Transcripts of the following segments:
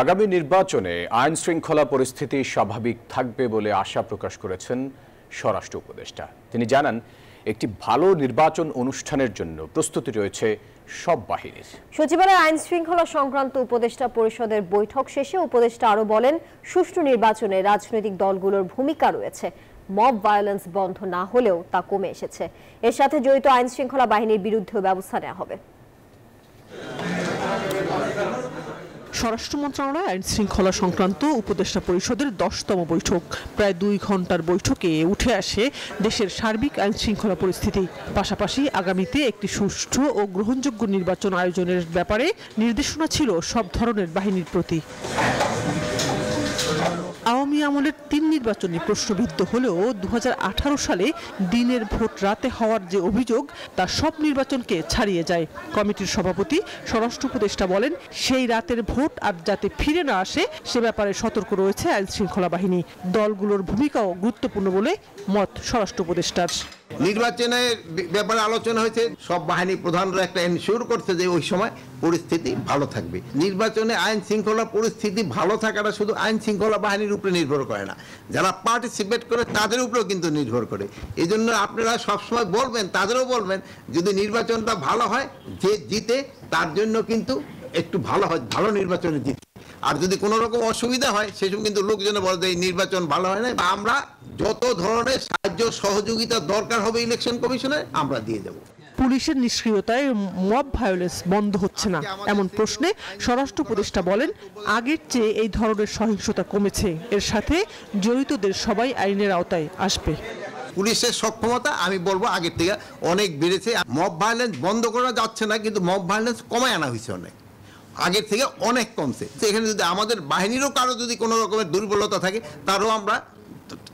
আগামী নির্বাচনে আইন শৃঙ্খলা পরিস্থিতি স্বাভাবিক থাকবে বলে আশা প্রকাশ করেছেন স্বরাষ্ট্র উপদেষ্টা। তিনি জানান, একটি ভালো নির্বাচন অনুষ্ঠানের জন্য প্রস্তুতি রয়েছে সব বাহিনীর। সচিবালয়ে আইন শৃঙ্খলা সংক্রান্ত উপদেষ্টা পরিষদের বৈঠক শেষে উপদেষ্টা আরো বলেন, সুষ্ঠু নির্বাচনে রাজনৈতিক দলগুলোর ভূমিকা রয়েছে। মব ভায়োলেন্স বন্ধ না হলেও তা কমে এসেছে। এর সাথে জড়িত আইন শৃঙ্খলা বাহিনীর বিরুদ্ধেও ব্যবস্থা নেওয়া হবে। স্বরাষ্ট্র মন্ত্রণালয় আইন শৃঙ্খলা সংক্রান্ত উপদেষ্টা পরিষদের 10তম বৈঠক। প্রায় 2 ঘন্টার বৈঠকে উঠে আসে দেশের সার্বিক আইন শৃঙ্খলা পরিস্থিতি। পাশাপাশি আগামীতে একটি সুষ্ঠু ও গ্রহণযোগ্য নির্বাচন আয়োজনের ব্যাপারে নির্দেশনা ছিল সব ধরনের বাহিনীর প্রতি। আওয়ামী আমলের 3 নির্বাচনী প্রশ্নবিদ্ধ হলেও 2018 সালে দিনের ভোট রাতে হওয়ার যে অভিযোগ, তা সব নির্বাচনকে ছাড়িয়ে যায়। কমিটির সভাপতি স্বরাষ্ট্র উপদেষ্টা বলেন, সেই রাতের ভোট আর যাতে ফিরে না আসে সে ব্যাপারে সতর্ক রয়েছে আইন শৃঙ্খলা বাহিনী। দলগুলোর ভূমিকাও গুরুত্বপূর্ণ বলে মত স্বরাষ্ট্র উপদেষ্টার। নির্বাচনের ব্যাপারে আলোচনা হয়েছে, সব বাহিনী প্রধানরা একটা এনশিওর করছে যে ওই সময় পরিস্থিতি ভালো থাকবে। নির্বাচনে আইন শৃঙ্খলা পরিস্থিতি ভালো থাকাটা শুধু আইন শৃঙ্খলা বাহিনীর উপরে নির্ভর করে না, যারা পার্টিসিপেট করে তাদের উপরেও কিন্তু নির্ভর করে। এই জন্য আপনারা সবসময় বলবেন, তাদেরও বলবেন, যদি নির্বাচনটা ভালো হয়, যে জিতে তার জন্য কিন্তু একটু ভালো হয়, ভালো নির্বাচনে জিতে। আর যদি কোনো রকম অসুবিধা হয় সেসব কিন্তু লোকজনে বলে যে এই নির্বাচন ভালো হয় না। আমরা যত ধরনের সাহায্য সহযোগিতা দরকার হবে ইলেকশন কমিশনের আমরা দিয়ে যাব। পুলিশের নিষ্ক্রিয়তায় মব ভায়োলেন্স বন্ধ হচ্ছে না এমন প্রশ্নে স্বরাষ্ট্র উপদেষ্টা বলেন, আগের চেয়ে এই ধরনের সহিংসতা কমেছে। এর সাথে জড়িতদের সবাই আইনের আওতায় আসবে। পুলিশের সক্ষমতা আমি বলবো আগের থেকে অনেক বেড়েছে। মব ভায়োলেন্স বন্ধ করা যাচ্ছে না, কিন্তু মব ভায়োলেন্স কমায় আনা হয়েছে অনেক, আগের থেকে অনেক কমছে। এখানে যদি আমাদের বাহিনীরও কারো যদি কোনো রকমের দুর্বলতা থাকে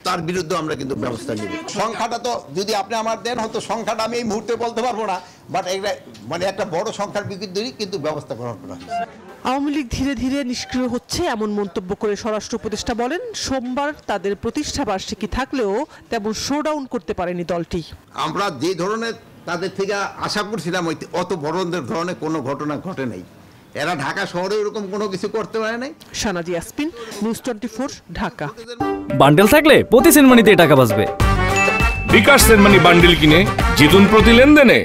তার বিরুদ্ধে আমরা কিন্তু ব্যবস্থা নিব। সংখ্যাটা তো যদি আপনি আমার দেন, হয়তো সংখ্যাটা আমি এই মুহূর্তে বলতে পারবো না, বাট মানে একটা বড় সংখ্যার বিরুদ্ধেই কিন্তু ব্যবস্থা গ্রহণ করা হয়েছে। আওয়ামী লীগ ধীরে ধীরে নিষ্ক্রিয় হচ্ছে এমন মন্তব্য করে স্বরাষ্ট্র উপদেষ্টা বলেন, সোমবার তাদের প্রতিষ্ঠা বার্ষিকী থাকলেও তেমন শোডাউন করতে পারেনি দলটি। আমরা যে ধরনের তাদের থেকে আশা করছিলাম অত বড় ধরনের কোনো ঘটনা ঘটে নাই। এরা ঢাকা শহরে এরকম কোনো কিছু করতে পারে নাই। শানাজি আসপিন, নিউজ 24, ঢাকা। বান্ডেল থাকলে প্রতি সেনমানিতে টাকা বাঁচবে। বিকাশ সেনমানি বান্ডেল কিনে জিতুন প্রতি লেনদেনে।